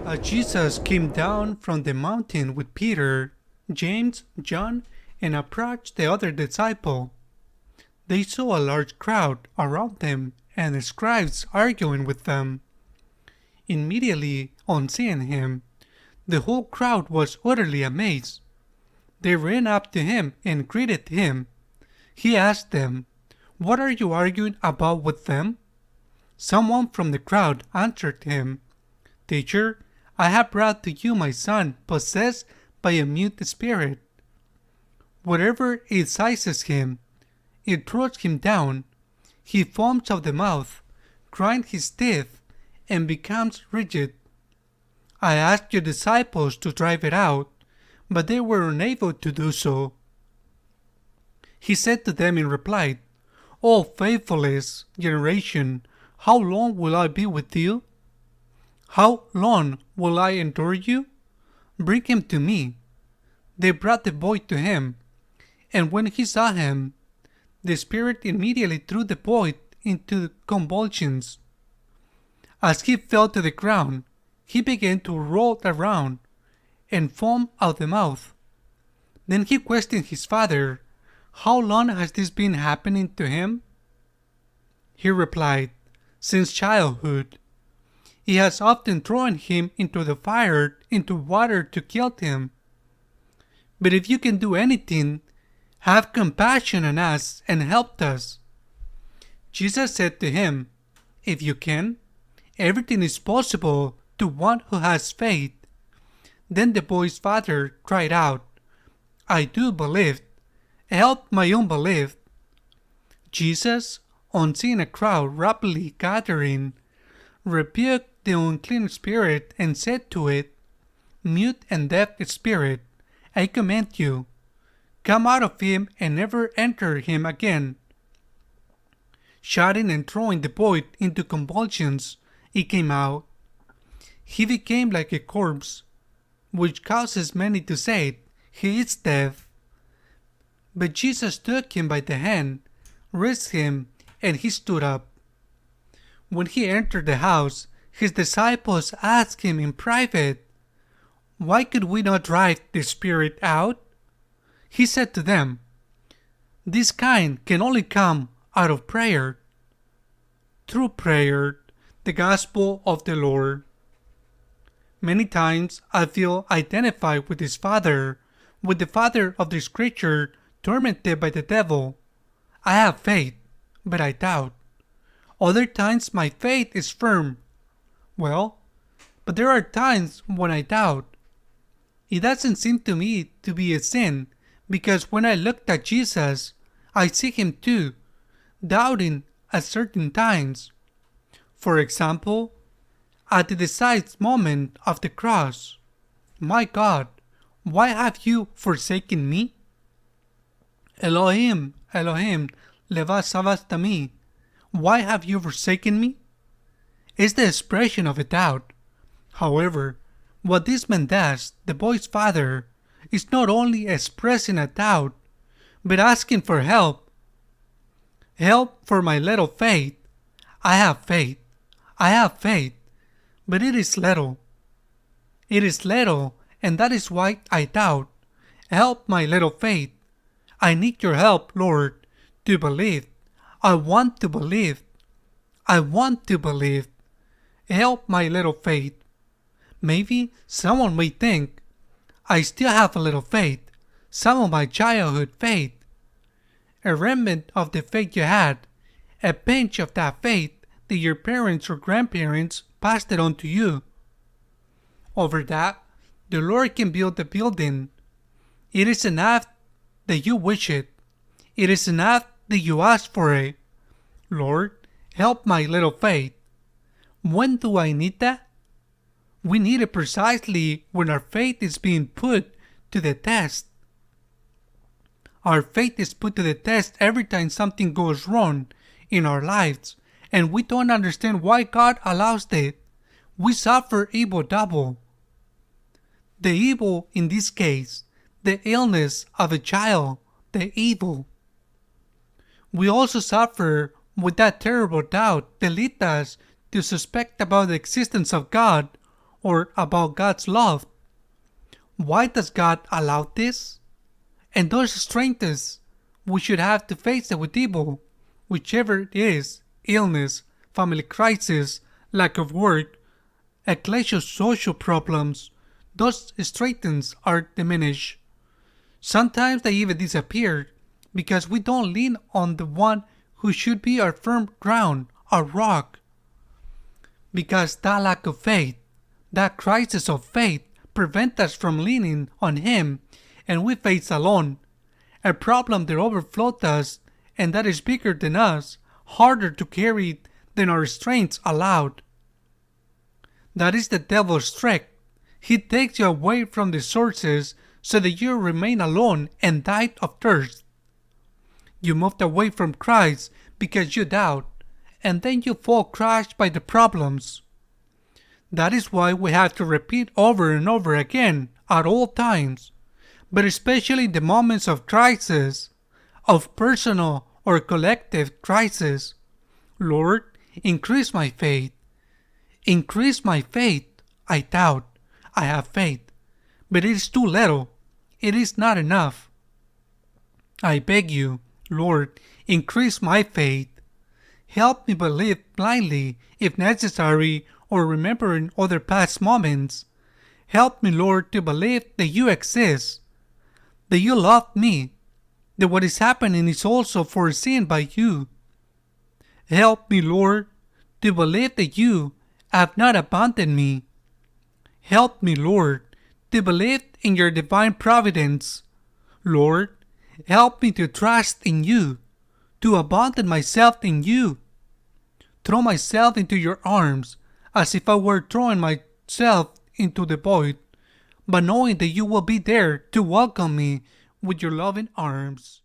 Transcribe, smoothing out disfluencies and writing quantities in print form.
As Jesus came down from the mountain with Peter, James, John, and approached the other disciple, they saw a large crowd around them and the scribes arguing with them. Immediately on seeing him, the whole crowd was utterly amazed. They ran up to him and greeted him. He asked them, "What are you arguing about with them?" Someone from the crowd answered him, "Teacher, I have brought to you my son possessed by a mute spirit. Whatever it seizes him, it throws him down. He foams at the mouth, grinds his teeth, and becomes rigid. I asked your disciples to drive it out, but they were unable to do so." He said to them in reply, "O faithless generation, how long will I be with you? How long will I endure you? Bring him to me." They brought the boy to him, and when he saw him, the spirit immediately threw the boy into convulsions. As he fell to the ground, he began to roll around and foam out the mouth. Then he questioned his father, "How long has this been happening to him?" He replied, "Since childhood. He has often thrown him into the fire, into water to kill him. But if you can do anything, have compassion on us and help us." Jesus said to him, "If you can, everything is possible to one who has faith." Then the boy's father cried out, "I do believe. Help my unbelief." Jesus, on seeing a crowd rapidly gathering, rebuked the unclean spirit and said to it, "Mute and deaf spirit, I command you, come out of him and never enter him again." Shouting and throwing the boy into convulsions, he came out. He became like a corpse, which causes many to say, "He is dead." But Jesus took him by the hand, raised him, and he stood up. When he entered the house, his disciples asked him in private, "Why could we not drive the spirit out?" He said to them, "This kind can only come out of prayer." Through prayer, the Gospel of the Lord. Many times I feel identified with his father, with the father of this creature tormented by the devil. I have faith, but I doubt. Other times my faith is firm. Well, but there are times when I doubt. It doesn't seem to me to be a sin, because when I looked at Jesus, I see him too, doubting at certain times. For example, at the decisive moment of the cross, "My God, why have you forsaken me? Elohim, Elohim, leva sabachthani, why have you forsaken me?" Is the expression of a doubt. However, what this man does, the boy's father, is not only expressing a doubt, but asking for help. "Help for my little faith. I have faith. I have faith, but it is little. It is little, and that is why I doubt. Help my little faith. I need your help, Lord, to believe. I want to believe. I want to believe. Help my little faith." Maybe someone may think, "I still have a little faith, some of my childhood faith." A remnant of the faith you had, a pinch of that faith that your parents or grandparents passed it on to you. Over that, the Lord can build a building. It is enough that you wish it. It is enough that you ask for it. "Lord, help my little faith." When do I need that? We need it precisely when our faith is being put to the test. Our faith is put to the test every time something goes wrong in our lives, and we don't understand why God allows it. We suffer evil double. The evil in this case, the illness of a child, the evil. We also suffer with that terrible doubt that leads us to suspect about the existence of God or about God's love. Why does God allow this? And those strengthens we should have to face it with evil, whichever it is, illness, family crisis, lack of work, ecclesial-social problems. Those strengthens are diminished. Sometimes they even disappear because we don't lean on the one who should be our firm ground, our rock. Because that lack of faith, that crisis of faith, prevent us from leaning on Him, and we face alone, a problem that overflows us and that is bigger than us, harder to carry than our strengths allowed. That is the devil's trick. He takes you away from the sources so that you remain alone and die of thirst. You moved away from Christ because you doubt, and then you fall crushed by the problems. That is why we have to repeat over and over again at all times, but especially in the moments of crisis, of personal or collective crisis. Lord, increase my faith. Increase my faith. I doubt. I have faith, but it is too little. It is not enough. I beg you, Lord, increase my faith. Help me believe blindly if necessary or remembering other past moments. Help me, Lord, to believe that you exist, that you love me, that what is happening is also foreseen by you. Help me, Lord, to believe that you have not abandoned me. Help me, Lord, to believe in your divine providence. Lord, help me to trust in you, to abandon myself in you. Throw myself into your arms as if I were throwing myself into the void, but knowing that you will be there to welcome me with your loving arms.